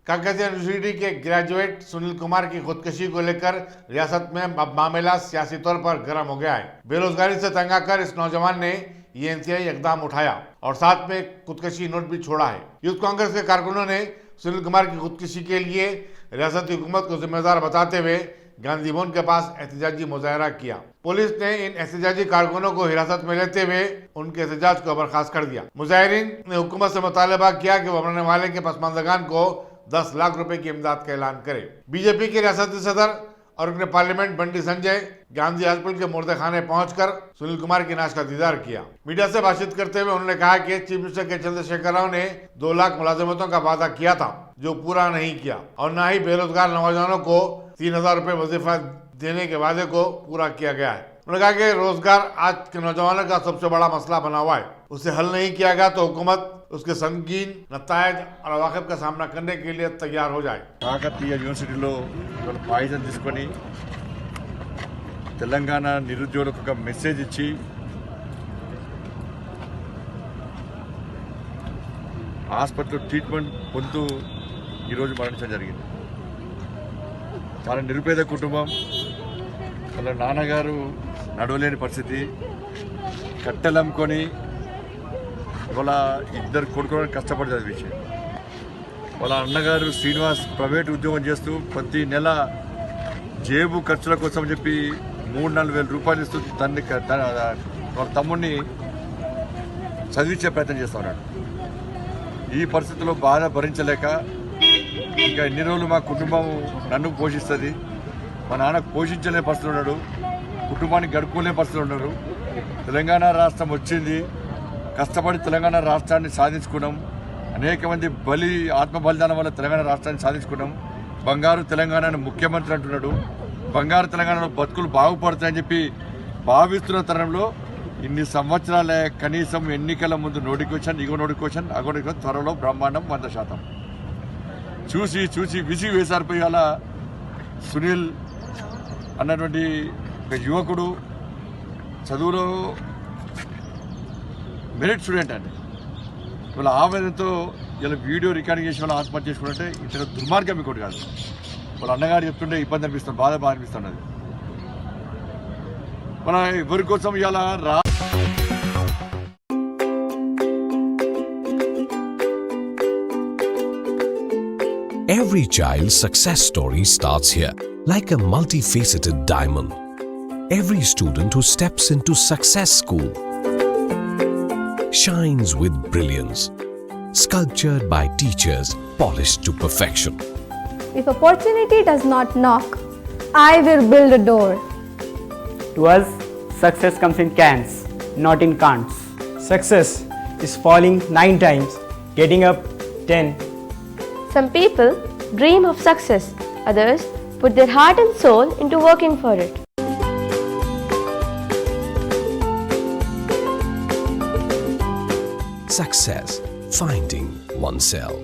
Kakatiya university के graduate Sunil Kumar की खुदकुशी को लेकर रियासत में अब मामला सियासी तौर पर गर्म हो गया है। बेरोजगारी से तंग आकर इस नौजवान ने ये इंतहाई इकदाम उठाया और साथ में खुदकुशी नोट भी छोड़ा है। यूथ कांग्रेस के कारकुनों ने सुनील कुमार की खुदकुशी के लिए रियासती हुकूमत को जिम्मेदार बताते हुए गांधी भवन के पास एहतजाजी मुजाहरा किया। पुलिस ने इन एहतजाजी कारकुनों को हिरासत में लेते हुए उनके एहतजाज को बर्खास्त कर दिया। मुजाहिरीन ने हुकूमत से मुतालबा किया कि वो मरने वाले के पसमानदगान को 10 लाख रुपए की इमदाद का ऐलान करे। बीजेपी के रियासती सदर और उनके पार्लियामेंट बंडी संजय गांधी हॉस्पिटल के मुर्दे खाने पहुंचकर सुनील कुमार की नाश का दीदार किया। मीडिया से बातचीत करते हुए उन्होंने कहा कि चीफ मिनिस्टर के चंद्रशेखर राव ने 2 लाख मुलाजमतों का वादा किया था जो पूरा नहीं किया और न ही बेरोजगार नौजवानों को 3000 रुपए वजीफा देने के वादे को पूरा किया गया है। उन्होंने कहा कि रोजगार आज के नौजवानों का सबसे बड़ा मसला बना हुआ है, उसे हल नहीं किया गया तो हुकूमत उसके संगीन नतायज और अवाकिब का सामना करने के लिए तैयार हो जाए। కాకతీయ యూనివర్సిటీలో పాయిజన్ తీసుకొని తెలంగాణ నిరుద్యోగులకు ఒక మెసేజ్ ఇచ్చి హాస్పిటల్ ట్రీట్మెంట్ పొందుతూ ఈరోజు మరణించడం జరిగింది. చాలా నిరుపేద కుటుంబం, వాళ్ళ నాన్నగారు నడవలేని పరిస్థితి, కట్టెలు అమ్ముకొని వాళ్ళ 2 కొడుకులను కష్టపడి చదివించారు. వాళ్ళ అన్నగారు శ్రీనివాస్ ప్రైవేట్ ఉద్యోగం చేస్తూ ప్రతి నెల జేబు ఖర్చుల కోసం చెప్పి 3-4 వేల రూపాయలు ఇస్తూ వాళ్ళ తమ్ముడిని చదివించే ప్రయత్నం చేస్తూ ఉన్నాడు. ఈ పరిస్థితుల్లో బాధ భరించలేక ఇంకా ఎన్ని రోజులు మా కుటుంబం నన్ను పోషిస్తుంది, మా నాన్న పోషించలేని పరిస్థితులు ఉన్నాడు, కుటుంబానికి గడుపుకోలేని పరిస్థితులు ఉన్నారు. తెలంగాణ రాష్ట్రం వచ్చింది, కష్టపడి తెలంగాణ రాష్ట్రాన్ని సాధించుకున్నాం. అనేక మంది ఆత్మ బలిదానం వల్ల తెలంగాణ రాష్ట్రాన్ని సాధించుకున్నాం. బంగారు తెలంగాణను ముఖ్యమంత్రి అంటున్నాడు. బంగారు తెలంగాణలో బతుకులు బాగుపడతాయని చెప్పి భావిస్తున్న తరంలో ఇన్ని సంవత్సరాలే కనీసం ఎన్నికల ముందు నోటిఫికేషన్, ఇగో నోటిఫికేషన్, అగో నోటిఫికేషన్, త్వరలో బ్రహ్మాండం 100%. చూసి చూసి విసిగి వేసారిపోయేలా సునీల్ అన్నటువంటి ఒక యువకుడు, చదువులో మెరిట్ స్టూడెంట్ అండి. వాళ్ళ ఆవేదనతో ఇలా వీడియో రికార్డింగ్ చేసి వాళ్ళు ఆత్మహత్య చేసుకుంటే ఇతర దుర్మార్గం ఇంకోటి కాదు. వాళ్ళ అన్నగారు చెప్తుంటే ఇబ్బంది అనిపిస్తుంది, బాధ అనిపిస్తున్నది. మన ఎవరి కోసం ఇలా Every child's success story starts here, like a multifaceted diamond. Every student who steps into Success School shines with brilliance, sculptured by teachers polished to perfection. If opportunity does not knock, I will build a door. To us, success comes in cans, not in can'ts. Success is falling 9 times, getting up 10. Some people dream of success, others put their heart and soul into working for it. Success, finding oneself.